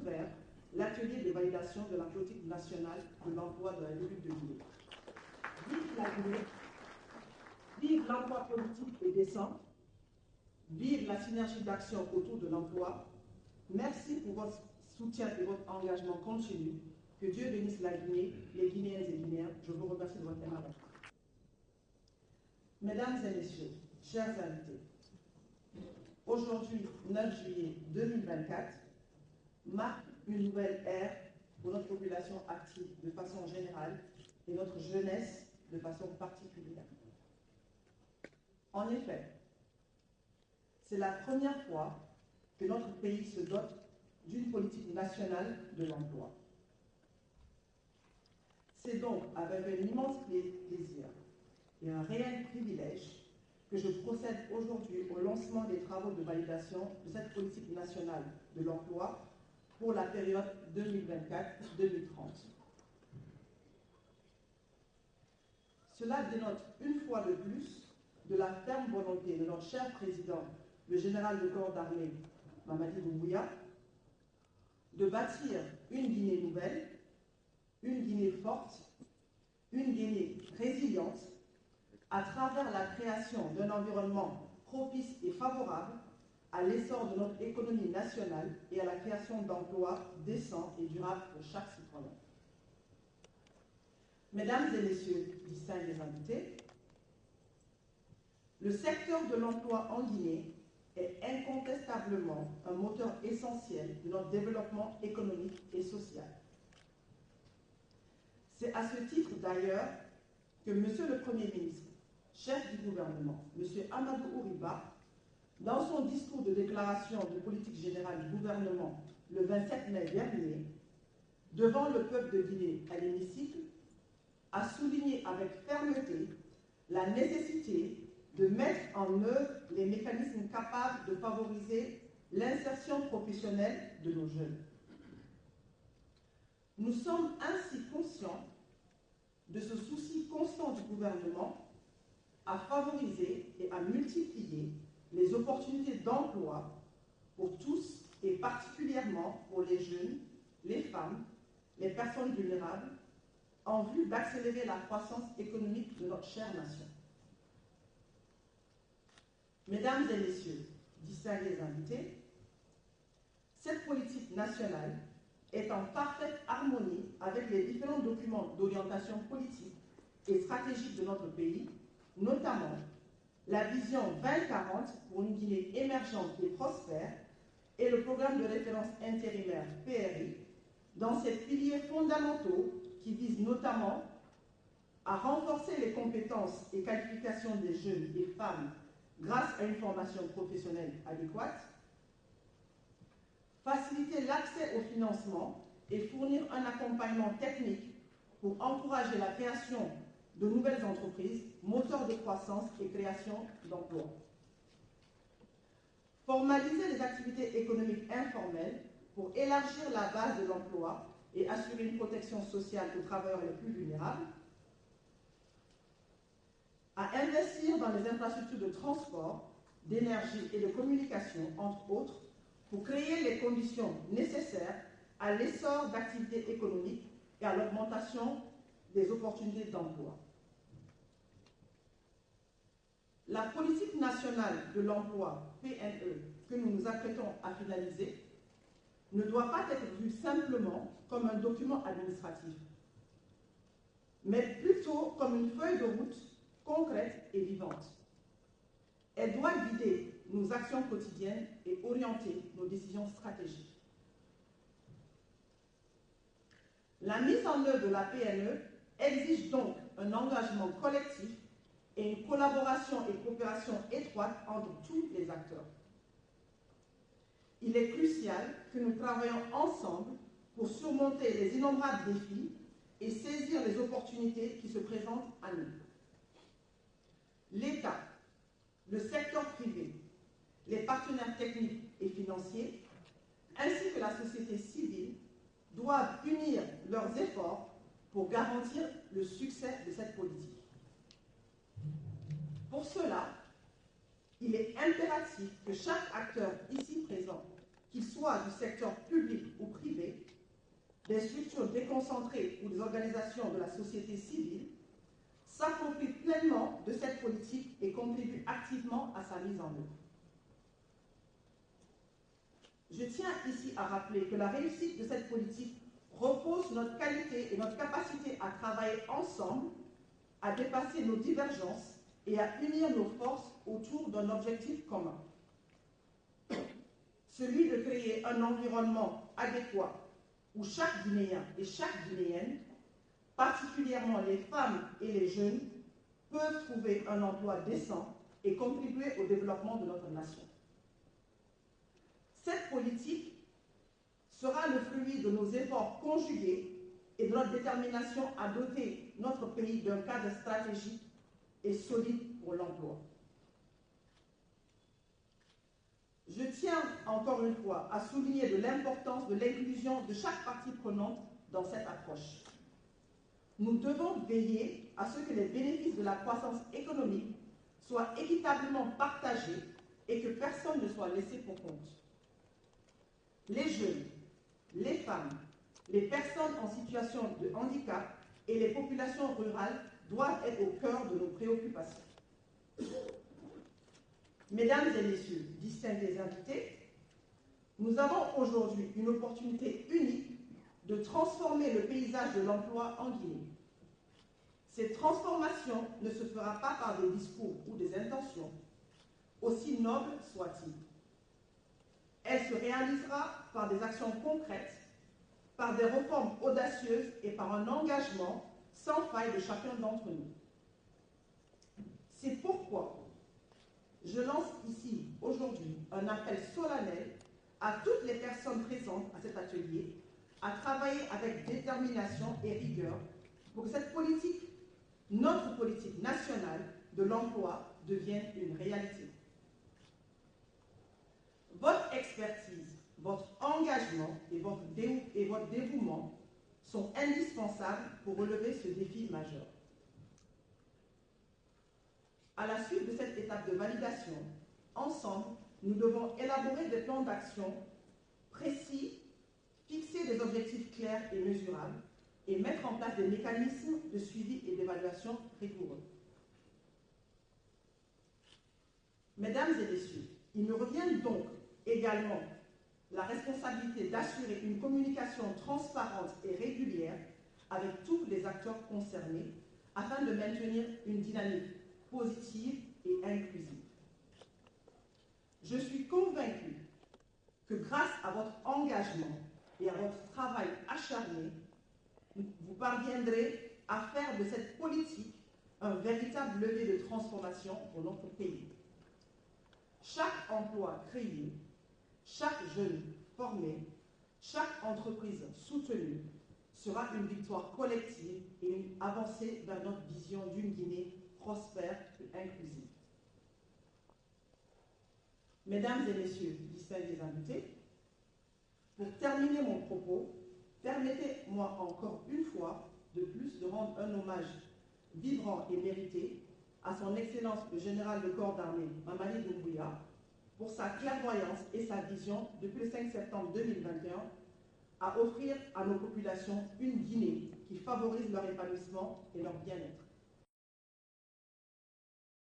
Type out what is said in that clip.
ouvert l'atelier de validation de la politique nationale de l'emploi de la République de Guinée. Vive la Guinée, vive l'emploi politique et décent, vive la synergie d'action autour de l'emploi. Merci pour votre soutien et votre engagement continu. Que Dieu bénisse la Guinée, les Guinéennes et Guinéens. Je vous remercie de votre aimable. Mesdames et messieurs, chers invités, aujourd'hui, 9 juillet 2024, marque une nouvelle ère pour notre population active de façon générale et notre jeunesse de façon particulière. En effet, c'est la première fois que notre pays se dote d'une politique nationale de l'emploi. C'est donc avec un immense plaisir et un réel privilège que je procède aujourd'hui au lancement des travaux de validation de cette politique nationale de l'emploi pour la période 2024-2030. Cela dénote une fois de plus de la ferme volonté de notre cher président, le général de corps d'armée, Mamadi Doumbouya, de bâtir une Guinée nouvelle, une Guinée forte, une Guinée résiliente, à travers la création d'un environnement propice et favorable à l'essor de notre économie nationale et à la création d'emplois décents et durables pour chaque citoyen. Mesdames et messieurs, distingués invités, le secteur de l'emploi en Guinée est incontestablement un moteur essentiel de notre développement économique et social. C'est à ce titre d'ailleurs que Monsieur le Premier ministre, chef du gouvernement, M. Amadou Ouriba, dans son discours de déclaration de politique générale du gouvernement le 27 mai dernier, devant le peuple de Guinée à l'hémicycle, a souligné avec fermeté la nécessité de mettre en œuvre les mécanismes capables de favoriser l'insertion professionnelle de nos jeunes. Nous sommes ainsi conscients de ce souci constant du gouvernement à favoriser et à multiplier les opportunités d'emploi pour tous et particulièrement pour les jeunes, les femmes, les personnes vulnérables, en vue d'accélérer la croissance économique de notre chère nation. Mesdames et messieurs, distingués invités, cette politique nationale est en parfaite harmonie avec les différents documents d'orientation politique et stratégique de notre pays, notamment la vision 2040 pour une Guinée émergente et prospère et le programme de référence intérimaire PRI, dans ses piliers fondamentaux qui visent notamment à renforcer les compétences et qualifications des jeunes et femmes grâce à une formation professionnelle adéquate, faciliter l'accès au financement et fournir un accompagnement technique pour encourager la création de nouvelles entreprises, moteurs de croissance et création d'emplois. Formaliser les activités économiques informelles pour élargir la base de l'emploi et assurer une protection sociale aux travailleurs les plus vulnérables, à investir dans les infrastructures de transport, d'énergie et de communication, entre autres, pour créer les conditions nécessaires à l'essor d'activités économiques et à l'augmentation des opportunités d'emploi. La politique nationale de l'emploi, PNE, que nous nous apprêtons à finaliser, ne doit pas être vue simplement comme un document administratif, mais plutôt comme une feuille de route concrète et vivante. Elle doit guider nos actions quotidiennes et orienter nos décisions stratégiques. La mise en œuvre de la PNE exige donc un engagement collectif et une collaboration et coopération étroite entre tous les acteurs. Il est crucial que nous travaillions ensemble pour surmonter les innombrables défis et saisir les opportunités qui se présentent à nous. L'État, le secteur privé, les partenaires techniques et financiers, ainsi que la société civile, doivent unir leurs efforts pour garantir le succès de cette politique. Pour cela, il est impératif que chaque acteur ici présent, qu'il soit du secteur public ou privé, des structures déconcentrées ou des organisations de la société civile s'approprient pleinement de cette politique et contribuent activement à sa mise en œuvre. Je tiens ici à rappeler que la réussite de cette politique repose sur notre qualité et notre capacité à travailler ensemble, à dépasser nos divergences et à unir nos forces autour d'un objectif commun. Celui de créer un environnement adéquat où chaque Guinéen et chaque Guinéenne, particulièrement les femmes et les jeunes, peuvent trouver un emploi décent et contribuer au développement de notre nation. Cette politique sera le fruit de nos efforts conjugués et de notre détermination à doter notre pays d'un cadre stratégique et solide pour l'emploi. Je tiens encore une fois à souligner de l'importance de l'inclusion de chaque partie prenante dans cette approche. Nous devons veiller à ce que les bénéfices de la croissance économique soient équitablement partagés et que personne ne soit laissé pour compte. Les jeunes, les femmes, les personnes en situation de handicap et les populations rurales doivent être au cœur de nos préoccupations. Mesdames et messieurs, distingués invités, nous avons aujourd'hui une opportunité unique de transformer le paysage de l'emploi en Guinée. Cette transformation ne se fera pas par des discours ou des intentions, aussi nobles soient-ils. Elle se réalisera par des actions concrètes, par des réformes audacieuses et par un engagement sans faille de chacun d'entre nous. C'est pourquoi je lance ici, aujourd'hui, un appel solennel à toutes les personnes présentes à cet atelier à travailler avec détermination et rigueur pour que cette politique, notre politique nationale de l'emploi, devienne une réalité. Votre expertise, votre engagement et votre dévouement sont indispensables pour relever ce défi majeur. À la suite de cette étape de validation, ensemble, nous devons élaborer des plans d'action précis, fixer des objectifs clairs et mesurables et mettre en place des mécanismes de suivi et d'évaluation rigoureux. Mesdames et messieurs, il me revient donc également la responsabilité d'assurer une communication transparente et régulière avec tous les acteurs concernés afin de maintenir une dynamique positive et inclusive. Je suis convaincue que grâce à votre engagement et à votre travail acharné, vous parviendrez à faire de cette politique un véritable levier de transformation pour notre pays. Chaque emploi créé, chaque jeune formé, chaque entreprise soutenue sera une victoire collective et une avancée vers notre vision d'une Guinée prospère et inclusive. Mesdames et messieurs, distingués invités, pour terminer mon propos, permettez-moi encore une fois de plus de rendre un hommage vibrant et mérité à son Excellence le Général de Corps d'Armée, Mamadi Doumbouya, pour sa clairvoyance et sa vision depuis le 5 septembre 2021 à offrir à nos populations une Guinée qui favorise leur épanouissement et leur bien-être.